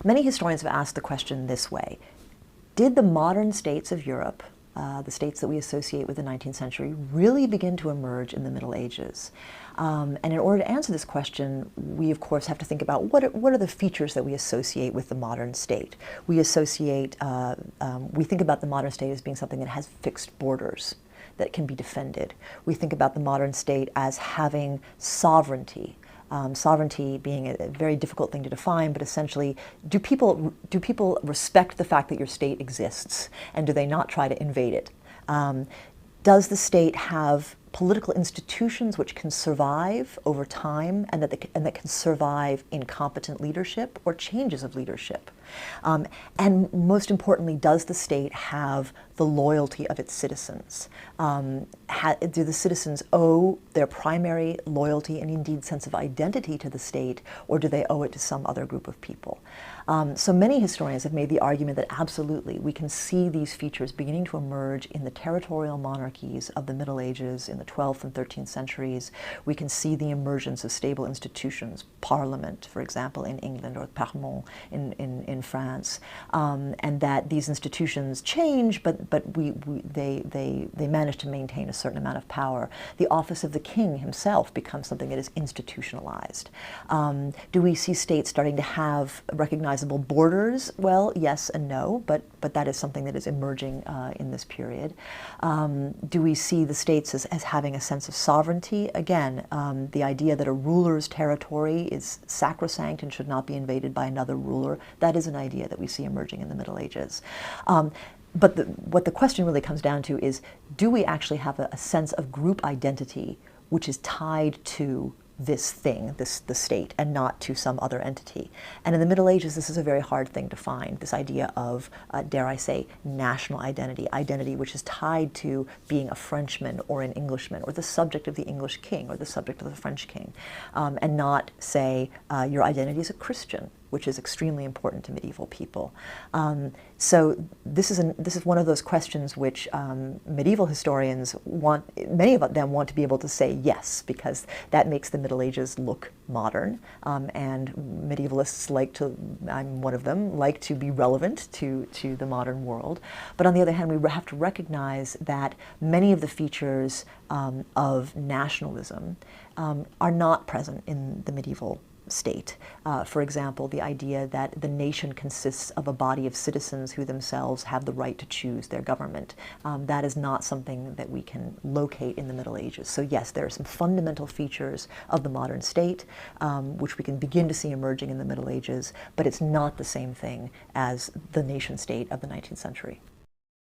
Many historians have asked the question this way: did the modern states of Europe, the states that we associate with the 19th century, really begin to emerge in the Middle Ages? And in order to answer this question, we of course have to think about what are the features that we associate with the modern state. We associate, we think about the modern state as being something that has fixed borders that can be defended. We think about the modern state as having sovereignty. Sovereignty being a very difficult thing to define, but essentially, do people respect the fact that your state exists, and do they not try to invade it? Does the state have political institutions which can survive over time, and that can survive incompetent leadership or changes of leadership? And most importantly, does the state have the loyalty of its citizens? Do the citizens owe their primary loyalty and indeed sense of identity to the state, or do they owe it to some other group of people? So many historians have made the argument that absolutely we can see these features beginning to emerge in the territorial monarchies of the Middle Ages in the 12th and 13th centuries. We can see the emergence of stable institutions, Parliament, for example, in England, or Parlement in France, and that these institutions change, but they manage to maintain a certain amount of power. The office of the king himself becomes something that is institutionalized. Do we see states starting to have recognizable borders? Well, yes and no, but that is something that is emerging in this period. Do we see the states as having a sense of sovereignty? Again, the idea that a ruler's territory is sacrosanct and should not be invaded by another ruler, that is an idea that we see emerging in the Middle Ages. But what the question really comes down to is, do we actually have a sense of group identity which is tied to this thing, the state, and not to some other entity? And in the Middle Ages, this is a very hard thing to find, this idea of, dare I say, national identity which is tied to being a Frenchman or an Englishman, or the subject of the English king or the subject of the French king, and not, say, your identity as a Christian, which is extremely important to medieval people. So this is one of those questions which medieval historians many of them want to be able to say yes, because that makes the Middle Ages look modern, and medievalists like to, I'm one of them, like to be relevant to the modern world. But on the other hand, we have to recognize that many of the features of nationalism are not present in the medieval state. For example, the idea that the nation consists of a body of citizens who themselves have the right to choose their government. That is not something that we can locate in the Middle Ages. So yes, there are some fundamental features of the modern state which we can begin to see emerging in the Middle Ages, but it's not the same thing as the nation state of the 19th century.